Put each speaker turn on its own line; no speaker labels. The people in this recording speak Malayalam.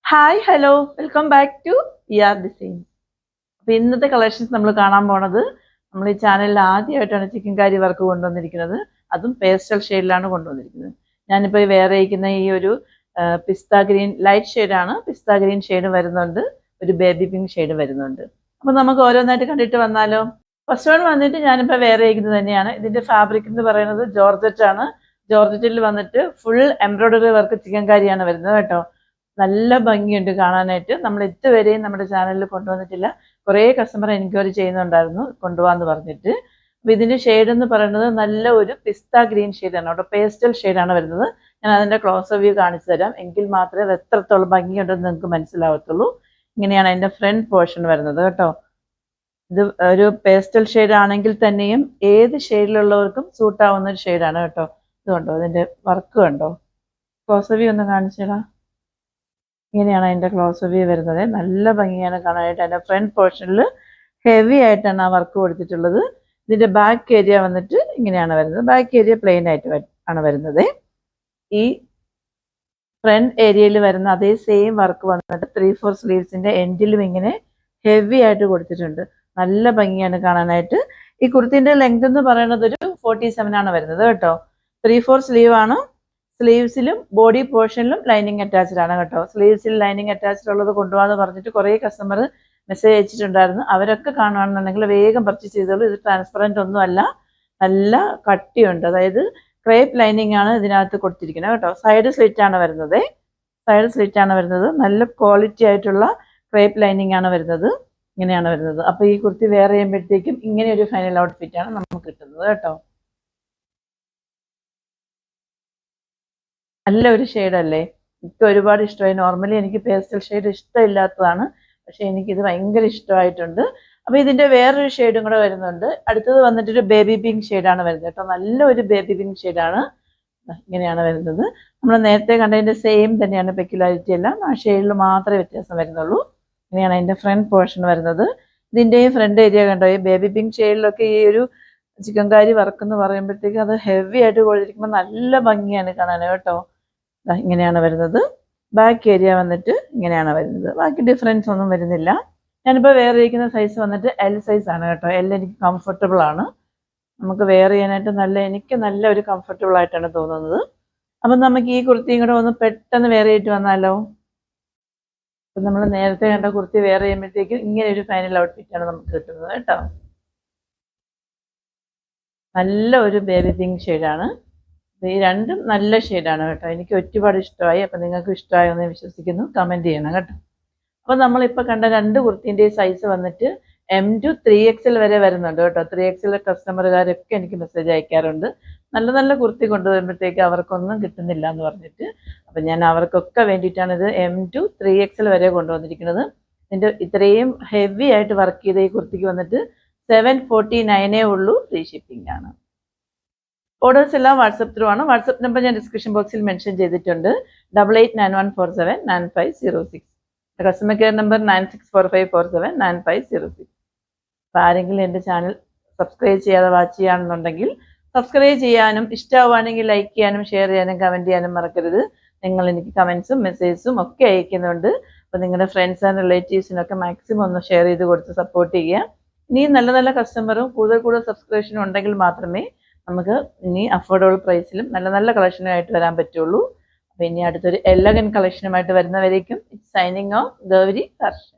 Hi hello welcome back to design. അപ്പോൾ ഇന്നത്തെ കളക്ഷൻസ് നമ്മൾ കാണാൻ പോണത് നമ്മൾ ഈ ചാനലിൽ ആദ്യമായിട്ടാണ് ചിക്കൻ കാരി വർക്ക് കൊണ്ടുവന്നിരിക്കുന്നത്. അതും പേസ്റ്റൽ ഷെയ്ഡിലാണ് കൊണ്ടുവന്നിരിക്കുന്നത്. ഞാനിപ്പോൾ വേറെ ഇരിക്കുന്ന ഈ ഒരു പിസ്ത ഗ്രീൻ ലൈറ്റ് ഷെയ്ഡാണ്. പിസ്ത ഗ്രീൻ ഷെയ്ഡ് വരുന്നുണ്ട്, ഒരു ബേബി പിങ്ക് ഷെയ്ഡ് വരുന്നുണ്ട്. അപ്പോൾ നമുക്ക് ഓരോന്നായിട്ട് കണ്ടിട്ട് വന്നാലോ. ഫസ്റ്റ് വൺ വന്നിട്ട് ഞാനിപ്പോൾ വേറെ ഇരിക്കുന്നത് തന്നെയാണ്. ഇതിൻ്റെ ഫാബ്രിക് എന്ന് പറയുന്നത് ജോർജറ്റ് ആണ്. ജോർജറ്റിൽ വന്നിട്ട് ഫുൾ എംബ്രോയ്ഡറി വർക്ക് ചിക്കൻ കാരിയാണ് വരുന്നത് കേട്ടോ. നല്ല ഭംഗിയുണ്ട് കാണാനായിട്ട്. നമ്മൾ ഇതുവരെയും നമ്മുടെ ചാനലിൽ കൊണ്ടുവന്നിട്ടില്ല. കുറേ കസ്റ്റമർ എൻക്വയറി ചെയ്യുന്നുണ്ടായിരുന്നു കൊണ്ടുപോകാന്ന് പറഞ്ഞിട്ട്. അപ്പോൾ ഇതിൻ്റെ ഷെയ്ഡ് എന്ന് പറയുന്നത് നല്ല ഒരു പിസ്ത ഗ്രീൻ ഷെയ്ഡാണ് കേട്ടോ. പേസ്റ്റൽ ഷെയ്ഡാണ് വരുന്നത്. ഞാൻ അതിൻ്റെ ക്ലോസ് വ്യൂ കാണിച്ചു തരാം, എങ്കിൽ മാത്രമേ അത് എത്രത്തോളം ഭംഗിയുണ്ടെന്ന് നിങ്ങൾക്ക് മനസ്സിലാവത്തുള്ളൂ. ഇങ്ങനെയാണ് അതിൻ്റെ ഫ്രണ്ട് പോർഷൻ വരുന്നത് കേട്ടോ. ഇത് ഒരു പേസ്റ്റൽ ഷെയ്ഡ് ആണെങ്കിൽ തന്നെയും ഏത് ഷെയ്ഡിലുള്ളവർക്കും സൂട്ടാവുന്ന ഒരു ഷെയ്ഡാണ് കേട്ടോ. ഇത് കണ്ടോ, അതിൻ്റെ വർക്ക് കണ്ടോ. ക്ലോസ് വ്യൂ ഒന്ന് കാണിച്ചു തരാം. ഇങ്ങനെയാണ് അതിൻ്റെ ക്ലോസ് വ്യൂ വരുന്നത്. നല്ല ഭംഗിയാണ് കാണാനായിട്ട്. അതിൻ്റെ ഫ്രണ്ട് പോർഷനിൽ ഹെവി ആയിട്ടാണ് ആ വർക്ക് കൊടുത്തിട്ടുള്ളത്. ഇതിൻ്റെ ബാക്ക് ഏരിയ വന്നിട്ട് ഇങ്ങനെയാണ് വരുന്നത്. ബാക്ക് ഏരിയ പ്ലെയിൻ ആയിട്ട് ആണ് വരുന്നത്. ഈ ഫ്രണ്ട് ഏരിയയിൽ വരുന്ന അതേ സെയിം വർക്ക് വന്നിട്ട് 3/4 സ്ലീവ്സിൻ്റെ എൻഡിലും ഇങ്ങനെ ഹെവി ആയിട്ട് കൊടുത്തിട്ടുണ്ട്. നല്ല ഭംഗിയാണ് കാണാനായിട്ട്. ഈ കുർത്തിൻ്റെ ലെങ്ത് എന്ന് പറയുന്നത് ഒരു 47 ആണ് വരുന്നത് കേട്ടോ. 3/4 സ്ലീവ് ആണ്. സ്ലീവ്സിലും ബോഡി പോർഷനിലും ലൈനിങ് അറ്റാച്ച്ഡ് ആണ് കേട്ടോ. സ്ലീവ്സിൽ ലൈനിങ് അറ്റാച്ച്ഡ് ഉള്ളത് കൊണ്ടുപോകാന്ന് പറഞ്ഞിട്ട് കുറേ കസ്റ്റമർ മെസ്സേജ് അയച്ചിട്ടുണ്ടായിരുന്നു. അവരൊക്കെ കാണുകയാണെന്നുണ്ടെങ്കിൽ വേഗം പർച്ചേസ് ചെയ്തോളൂ. ഇത് ട്രാൻസ്പെറൻറ്റ് ഒന്നുമല്ല, നല്ല കട്ടിയുണ്ട്. അതായത് ക്രേപ്പ് ലൈനിങ് ആണ് ഇതിനകത്ത് കൊടുത്തിരിക്കുന്നത് കേട്ടോ. സൈഡ് സ്ലിറ്റ് ആണ് വരുന്നത്. സൈഡ് സ്ലിറ്റ് ആണ് വരുന്നത്. നല്ല ക്വാളിറ്റി ആയിട്ടുള്ള ക്രേപ്പ് ലൈനിങ് ആണ് വരുന്നത്. ഇങ്ങനെയാണ് വരുന്നത്. അപ്പോൾ ഈ കുർത്തി വെയർ ചെയ്യുമ്പോഴത്തേക്കും ഇങ്ങനെ ഒരു ഫൈനൽ ഔട്ട്ഫിറ്റ് ആണ് നമുക്ക് കിട്ടുന്നത് കേട്ടോ. നല്ലൊരു ഷെയ്ഡല്ലേ. എനിക്ക് ഒരുപാട് ഇഷ്ടമായി. നോർമലി എനിക്ക് പേസ്റ്റൽ ഷെയ്ഡ് ഇഷ്ടമില്ലാത്തതാണ്, പക്ഷെ എനിക്കിത് ഭയങ്കര ഇഷ്ടമായിട്ടുണ്ട്. അപ്പോൾ ഇതിൻ്റെ വേറൊരു ഷെയ്ഡും കൂടെ വരുന്നുണ്ട്. അടുത്തത് വന്നിട്ടൊരു ബേബി പിങ്ക് ഷെയ്ഡാണ് വരുന്നത് കേട്ടോ. നല്ലൊരു ബേബി പിങ്ക് ഷെയ്ഡാണ്. ഇങ്ങനെയാണ് വരുന്നത്. നമ്മൾ നേരത്തെ കണ്ടതിൻ്റെ സെയിം തന്നെയാണ്, പെക്യുലാരിറ്റി എല്ലാം ആ ഷെയ്ഡിൽ മാത്രമേ വ്യത്യാസം വരുന്നുള്ളൂ. ഇങ്ങനെയാണ് അതിൻ്റെ ഫ്രണ്ട് പോർഷൻ വരുന്നത്. ഇതിൻ്റെയും ഫ്രണ്ട് ഏരിയ കണ്ടോ. ഈ ബേബി പിങ്ക് ഷെയ്ഡിലൊക്കെ ഈ ഒരു ചിക്കൻ കാരി വർക്ക് എന്ന് പറയുമ്പോഴത്തേക്കും അത് ഹെവി ആയിട്ട് കൊടുത്തിരിക്കുമ്പോൾ നല്ല ഭംഗിയാണ് കാണാൻ കേട്ടോ. ഇങ്ങനെയാണ് വരുന്നത്. ബാക്ക് ഏരിയ വന്നിട്ട് ഇങ്ങനെയാണ് വരുന്നത്. ബാക്കി ഡിഫറൻസ് ഒന്നും വരുന്നില്ല. ഞാനിപ്പോൾ വെയർ ഇരിക്കുന്ന സൈസ് വന്നിട്ട് എൽ സൈസ് ആണ് കേട്ടോ. എൽ എനിക്ക് കംഫർട്ടബിൾ ആണ്. നമുക്ക് വെയർ ചെയ്യാനായിട്ട് എനിക്ക് നല്ല ഒരു കംഫർട്ടബിൾ ആയിട്ടാണ് തോന്നുന്നത്. അപ്പം നമുക്ക് ഈ കുർത്തിയും കൂടെ ഒന്ന് പെട്ടെന്ന് വെയർ ചെയ്തിട്ട് വന്നാലോ. അപ്പം നമ്മൾ നേരത്തെ കണ്ട കുർത്തി വെയർ ചെയ്യുമ്പോഴത്തേക്കും ഇങ്ങനെ ഒരു ഫൈനൽ ഔട്ട്ഫിറ്റാണ് നമുക്ക് കിട്ടുന്നത് കേട്ടോ. നല്ല ഒരു ബേബി പിങ്ക് ഷെയ്ഡാണ്. ഈ രണ്ടും നല്ല ഷെയ്ഡാണ് കേട്ടോ. എനിക്ക് ഒരുപാട് ഇഷ്ടമായി. അപ്പം നിങ്ങൾക്ക് ഇഷ്ടമായോ എന്ന് വിശ്വസിക്കുന്നു. കമൻറ്റ് ചെയ്യണം കേട്ടോ. അപ്പോൾ നമ്മളിപ്പോൾ കണ്ട രണ്ട് കുർത്തിൻ്റെ സൈസ് വന്നിട്ട് M to 3XL വരെ വരുന്നുണ്ട് കേട്ടോ. 3XL കസ്റ്റമറുകാരൊക്കെ എനിക്ക് മെസ്സേജ് അയക്കാറുണ്ട്. നല്ല നല്ല കുർത്തി കൊണ്ടുവരുമ്പോഴത്തേക്ക് അവർക്കൊന്നും കിട്ടുന്നില്ല എന്ന് പറഞ്ഞിട്ട്. അപ്പം ഞാൻ അവർക്കൊക്കെ വേണ്ടിയിട്ടാണ് ഇത് M to 3XL വരെ കൊണ്ടുവന്നിരിക്കുന്നത്. ഇതിൻ്റെ ഇത്രയും ഹെവി ആയിട്ട് വർക്ക് ചെയ്ത ഈ കുർത്തിക്ക് വന്നിട്ട് 749 ഉള്ളൂ. ഫ്രീ ഷിപ്പിംഗ് ആണ്. ഓർഡേഴ്സ് എല്ലാം വാട്സപ്പ് ത്രൂ ആണ്. വാട്സപ്പ് നമ്പർ ഞാൻ ഡിസ്ക്രിപ്ഷൻ ബോക്സിൽ മെൻഷൻ ചെയ്തിട്ടുണ്ട്. 8891479506. Customer care number 9645479506. അപ്പോൾ ആരെങ്കിലും എൻ്റെ ചാനൽ സബ്സ്ക്രൈബ് ചെയ്യാതെ വാച്ച് ചെയ്യുകയാണെന്നുണ്ടെങ്കിൽ സബ്സ്ക്രൈബ് ചെയ്യാനും, ഇഷ്ടമാവുകയാണെങ്കിൽ ലൈക്ക് ചെയ്യാനും ഷെയർ ചെയ്യാനും കമൻറ്റ് ചെയ്യാനും മറക്കരുത്. നിങ്ങൾ എനിക്ക് കമൻസും മെസ്സേജസും ഒക്കെ അയക്കുന്നുണ്ട്. അപ്പോൾ നിങ്ങളുടെ ഫ്രണ്ട്സ് ആൻഡ് റിലേറ്റീവ്സിനൊക്കെ മാക്സിമം ഒന്ന് ഷെയർ ചെയ്ത് കൊടുത്ത് സപ്പോർട്ട് ചെയ്യുക. ഇനിയും നല്ല നല്ല കസ്റ്റമറും കൂടുതൽ സബ്സ്ക്രിപ്ഷനും ഉണ്ടെങ്കിൽ മാത്രമേ നമുക്ക് ഇനി അഫോർഡബിൾ പ്രൈസിലും നല്ല നല്ല കളക്ഷനുമായിട്ട് വരാൻ പറ്റുള്ളൂ. അപ്പോൾ ഇനി അടുത്തൊരു എലഗൻ കളക്ഷനുമായിട്ട് വരുന്നവരേക്കും സൈനിങ് ഓഫ് ഗൗരി ഹർഷൻ.